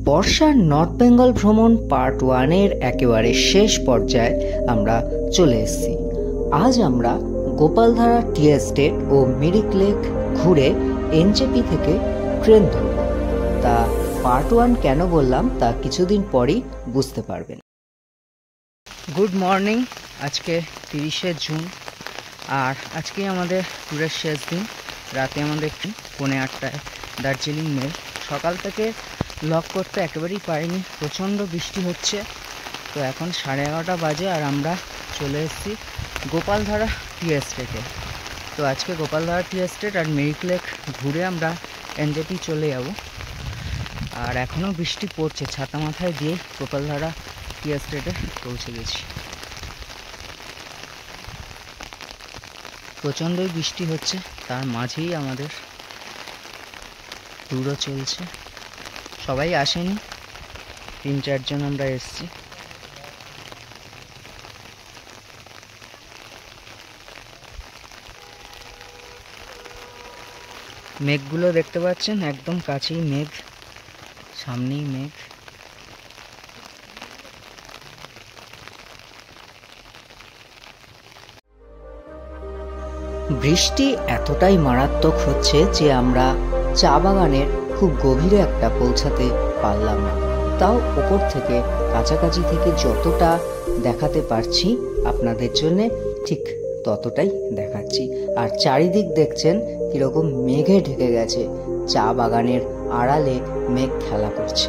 বর্ষার নর্থ বেঙ্গল ভ্রমণ পার্ট 1-এর একেবারে শেষ পর্যায়ে আমরা চলে এসেছি। আজ আমরা গোপালধারা টি এস্টেট ও মিরিক লেক ঘুরে এনজেপি থেকে ট্রেন ধরব। তা পার্ট 1 কেন বললাম তা কিছুদিন পরই বুঝতে পারবেন। গুড মর্নিং, আজকে 30শে জুন আর আজকে আমাদের ট্যুরের শেষ দিন। রাতে আমাদের 8:30টায় দার্জিলিং মেল। সকাল থেকে লক করতে একেবারেই পারিনি, প্রচণ্ড বৃষ্টি হচ্ছে। তো এখন 11:30 বাজে আর আমরা চলে এসেছি গোপালধারা টি এস্টেটে। তো আজকে গোপালধারা টি এস্টেট আর মিরিক লেক ঘুরে আমরা এনজেপি চলে যাব। আর এখনও বৃষ্টি পড়ছে, ছাতা মাথায় দিয়ে গোপালধারা টি এস্টেটে পৌঁছে গেছি। প্রচণ্ডই বৃষ্টি হচ্ছে, তার মাঝেই আমাদের ট্যুরও চলছে। সবাই আসেনি, 3-4 জন আমরা এসেছি। মেঘগুলো দেখতে পাচ্ছেন, একদম কাছেই মেঘ, সামনেই মেঘ। বৃষ্টি এতটাই মারাত্মক হচ্ছে যে আমরা চা বাগানের খুব গভীরে একটা পৌঁছাতে পারলাম না। তাও ওপর থেকে কাছাকাছি থেকে যতটা দেখাতে পারছি আপনাদের জন্যে ঠিক ততটাই দেখাচ্ছি। আর চারিদিক দেখছেন কীরকম মেঘে ঢেকে গেছে, চা বাগানের আড়ালে মেঘ খেলা করছে।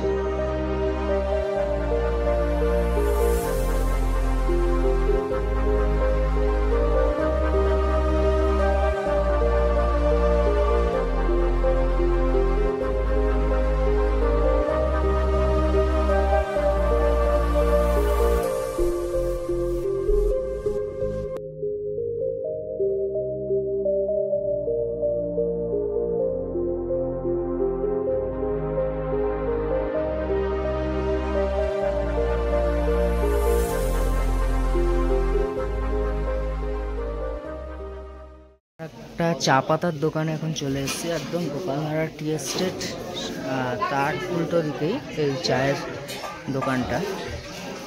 একটা চা পাতার দোকানে এখন চলে এসেছি, একদম গোপালধারা টি এস্টেট তার উল্টো দিকেই এই চায়ের দোকানটা।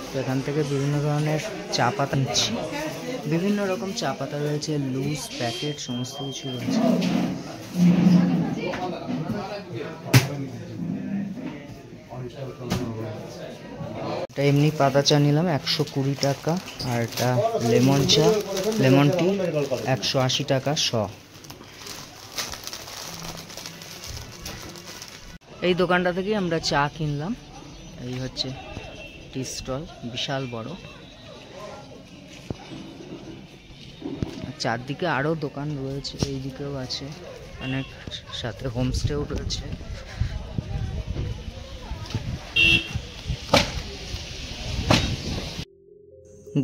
তো এখান থেকে বিভিন্ন ধরনের চা পাতা নিচ্ছি, বিভিন্ন রকম চা পাতা রয়েছে, লুজ প্যাকেট সমস্ত কিছু রয়েছে। এটা এমনি পাতা চা নিলাম 120 টাকা, আর এটা লেমন চা, লেমন টি 180 টাকা শ। এই দোকানটা থেকেই আমরা চা কিনলাম। এই হচ্ছে টি স্টল, বিশাল বড়। চারদিকে আরও দোকান রয়েছে, এই দিকেও আছে অনেক, সাথে হোমস্টেও রয়েছে।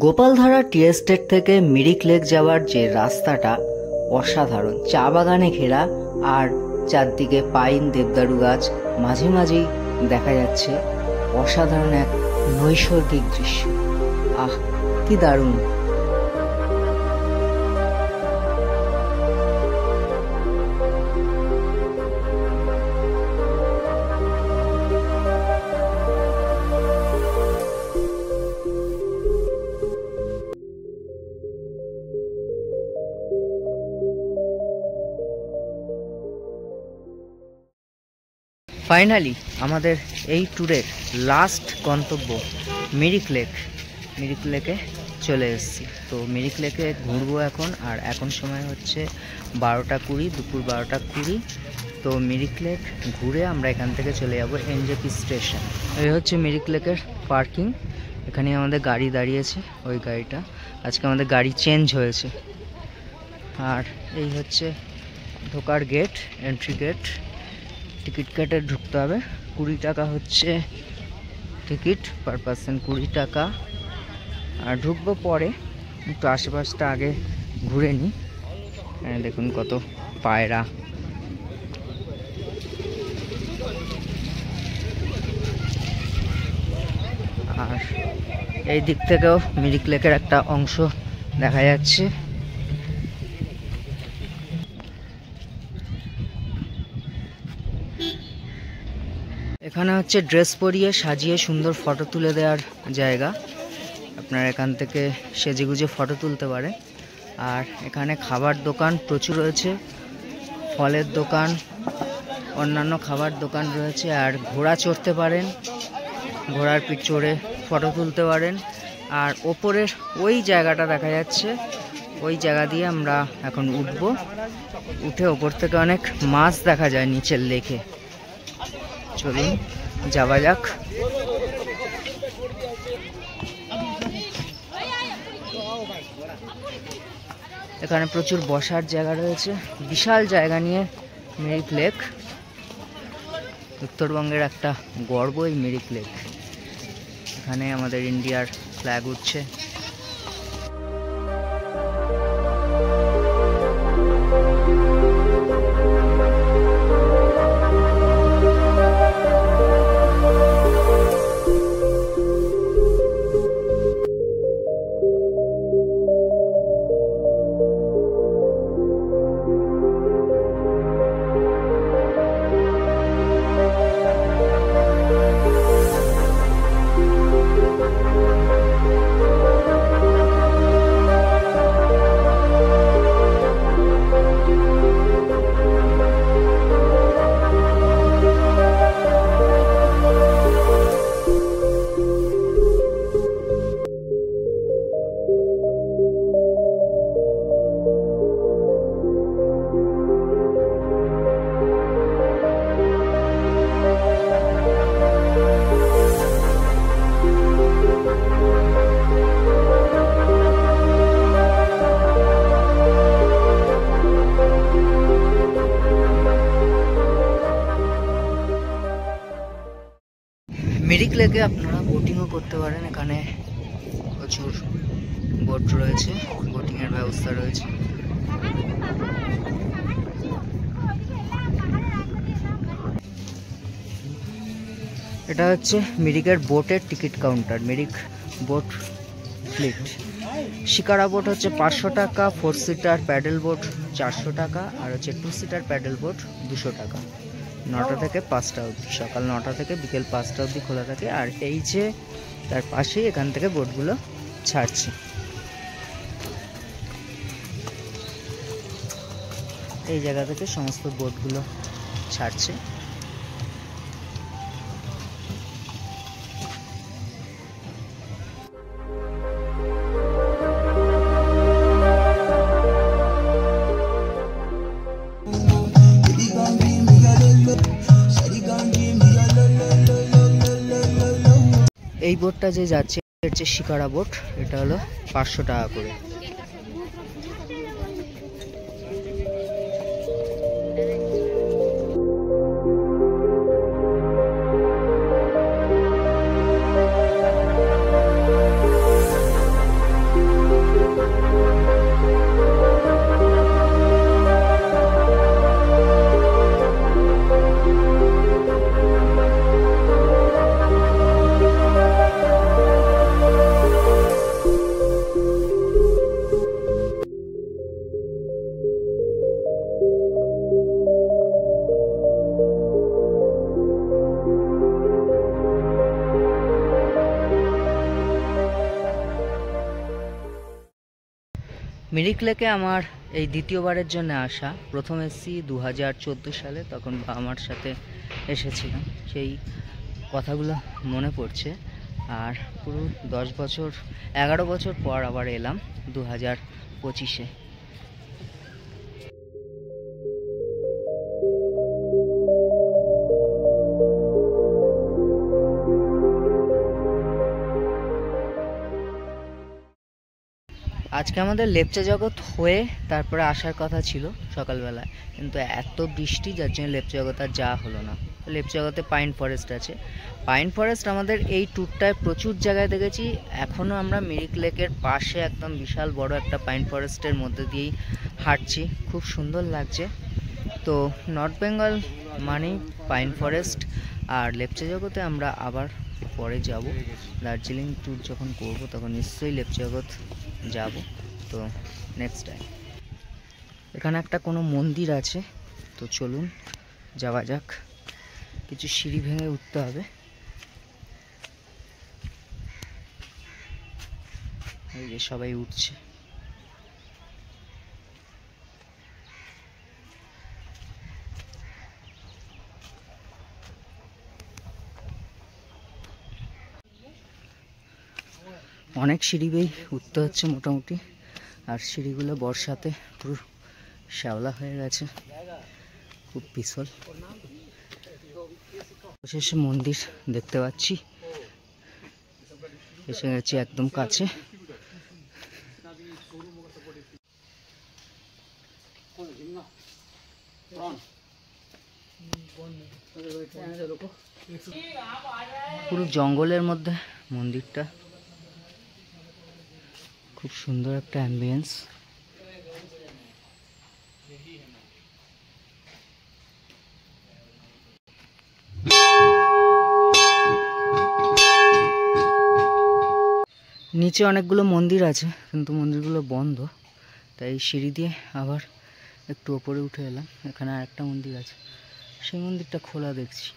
গোপালধারা টি এস্টেট থেকে মিরিক লেক যাওয়ার যে রাস্তাটা অসাধারণ, চা বাগানে ঘেরা আর চারদিকে পাইন দেবদারু গাছ, মাঝে মাঝেই দেখা যাচ্ছে অসাধারণ এক নৈসর্গিক দৃশ্য। আহ, কি দারুণ! ফাইনালি আমাদের এই ট্যুরের লাস্ট গন্তব্য মিরিক লেক। মিরিক লেকে চলে এসেছি। তো মিরিক লেকে ঘুরবো এখন, আর এখন সময় হচ্ছে 12:20, দুপুর 12:20। তো মিরিক লেক ঘুরে আমরা এখান থেকে চলে যাব এনজেপি স্টেশন। এই হচ্ছে মিরিক লেকের পার্কিং, এখানে আমাদের গাড়ি দাঁড়িয়েছে, ওই গাড়িটা। আজকে আমাদের গাড়ি চেঞ্জ হয়েছে। আর এই হচ্ছে ঢোকার গেট, এন্ট্রি গেট। টিকিট কেটে ঢুকতে হবে, 20 টাকা হচ্ছে টিকিট, পার পার্সন 20 টাকা। আর ঢুকবো পরে, একটু আশেপাশটা আগে ঘুরে নিই। দেখুন কত পায়রা। আর এই দিক থেকেও মিরিক লেকের একটা অংশ দেখা যাচ্ছে। এখানে হচ্ছে ড্রেস পরিয়ে সাজিয়ে সুন্দর ফটো তুলে দেওয়ার জায়গা। আপনারা এখান থেকে সেজেগুজে ফটো তুলতে পারেন। আর এখানে খাবার দোকান প্রচুর রয়েছে, ফলের দোকান, অন্যান্য খাবার দোকান রয়েছে। আর ঘোড়া চড়তে পারেন, ঘোড়ার পিঠ চড়ে ফটো তুলতে পারেন। আর ওপরের ওই জায়গাটা দেখা যাচ্ছে, ওই জায়গা দিয়ে আমরা এখন উঠবো। উঠে ওপর থেকে অনেক মাছ দেখা যায় নিচের লেকে। চলুন যাওয়া যাক। এখানে প্রচুর বসার জায়গা রয়েছে, বিশাল জায়গা নিয়ে মিরিক লেক। উত্তরবঙ্গের একটা গর্ব এই মিরিক লেক। এখানে আমাদের ইন্ডিয়ার ফ্ল্যাগ উঠছে। মিরিক লেকে আপনারা বোটিংও করতে পারেন। এখানে প্রচুর বোট রয়েছে, বোটিংয়ের ব্যবস্থা রয়েছে। এটা হচ্ছে মিরিকের বোটের ticket counter, Mirik boat fleet. Shikara boat হচ্ছে 500 টাকা, 4 সিটার প্যাডেল বোট 400 টাকা, আর হচ্ছে 2 সিটার প্যাডেল বোট 200 টাকা। 9টা থেকে 5টা অবধি, সকাল 9টা থেকে বিকেল 5টা অবধি খোলা থাকে। আর এই যে তার পাশেই এখান থেকে বোটগুলো ছাড়ছে। এই জায়গা থেকে সমস্ত বোটগুলো ছাড়ছে। এই বোটটা যে যাচ্ছে হচ্ছে শিকারা বোট, এটা হলো 500 টাকা করে। মিরিক লেকে আমার এই দ্বিতীয়বারের জন্য আসা। প্রথম এসেছি 2014 সালে, তখন আমার সাথে এসেছিলাম, সেই কথাগুলো মনে পড়ছে। আর পুরো 11 বছর পর আবার এলাম 2025-এ। আজকে আমাদের লেপচা জগৎ হয়ে তারপরে আসার কথা ছিল সকালবেলায়, কিন্তু এত বৃষ্টি যার জন্য লেপচা জগৎ আর যাওয়া হলো না। লেপচা জগতে পাইন ফরেস্ট আছে। পাইন ফরেস্ট আমাদের এই ট্যুরটায় প্রচুর জায়গায় দেখেছি। এখনও আমরা মিরিক লেকের পাশে একদম বিশাল বড় একটা পাইন ফরেস্টের মধ্যে দিয়েই হাঁটছি, খুব সুন্দর লাগছে। তো নর্থ বেঙ্গল মানেই পাইন ফরেস্ট। আর লেপচা জগতে আমরা আবার পরে যাব, দার্জিলিং ট্যুর যখন করব তখন নিশ্চয়ই লেপচা জগৎ যাব। তো নেক্সট টাইম এখানে একটা কোনো মন্দির আছে, তো চলুন যাওয়া যাক। কিছু সিঁড়ি ভেঙে উঠতে হবে। এই যে সবাই উঠছে। অনেক সিঁড়ি বেয়ে উঠতে হচ্ছে মোটামুটি, আর সিঁড়িগুলো বর্ষাতে পুরো শ্যাওলা হয়ে গেছে, খুব পিছল। অবশেষে মন্দির দেখতে পাচ্ছি, এসে গেছি একদম কাছে। পুরো জঙ্গলের মধ্যে মন্দিরটা, খুব সুন্দর একটা অ্যাম্বিয়েন্স। নিচে অনেকগুলো মন্দির আছে, কিন্তু মন্দিরগুলো বন্ধ, তাই সিঁড়ি দিয়ে আবার একটু ওপরে উঠে এলাম। এখানে আরেকটা মন্দির আছে, সেই মন্দিরটা খোলা দেখছি।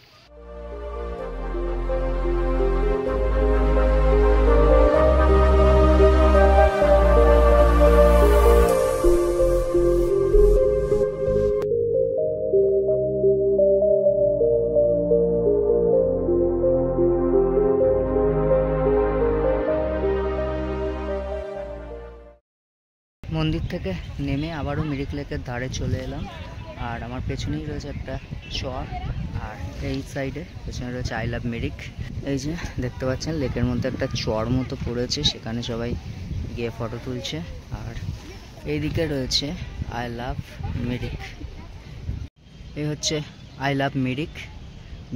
মন্দির থেকে নেমে আবারও মিরিক লেকের ধারে চলে এলাম, আর আমার পেছনেই রয়েছে একটা চর, আর এই সাইডে পেছনে রয়েছে আই লাভ মিরিক। এই যে দেখতে পাচ্ছেন লেকের মধ্যে একটা চর মতো পড়েছে, সেখানে সবাই গিয়ে ফটো তুলছে। আর এইদিকে রয়েছে আই লাভ মিরিক। এই হচ্ছে I love Mirik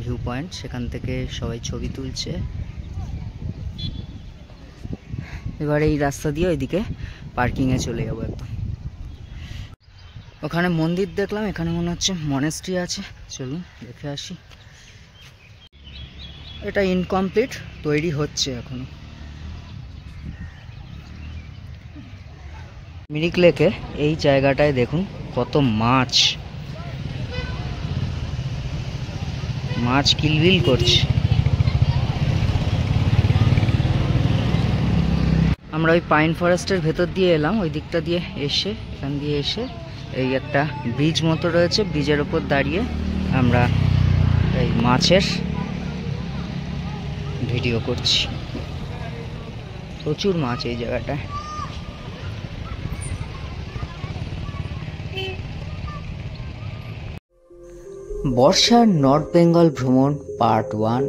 view point, সেখান থেকে সবাই ছবি তুলছে। এবার এই রাস্তা দিয়ে ওইদিকে পার্কিংয়ে চলে যাবো একদম। ওখানে মন্দির দেখলাম, এখানে মনে হচ্ছে মনেস্ট্রি আছে, চলুন দেখে আসি। এটা ইনকমপ্লিট, তৈরি হচ্ছে এখনো। মিরিক লেকে এই জায়গাটায় দেখুন কত মাছ, মাছ কিলবিল করছে। আমরা ওই পাইন ফরেস্টের ভেতর দিয়ে এলাম, ওই দিকটা দিয়ে এসে, এখান দিয়ে এসে এই একটা ব্রিজ মতো রয়েছে, ব্রিজের ওপর দাঁড়িয়ে আমরা এই মাছের ভিডিও করছি। প্রচুর মাছ এই জায়গাটায়। বর্ষার নর্থ বেঙ্গল ভ্রমণ পার্ট 1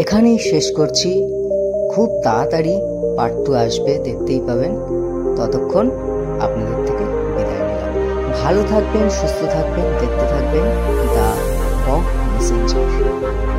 এখানেই শেষ করছি। খুব তাড়াতাড়ি পার্ট 2 আসবে, দেখতেই পাবেন। ততক্ষণ আপনাদের থেকে বিদায় নিলাম। ভালো থাকবেন, সুস্থ থাকবেন, দেখতে থাকবেন দ্য ফগ মেসেঞ্জার।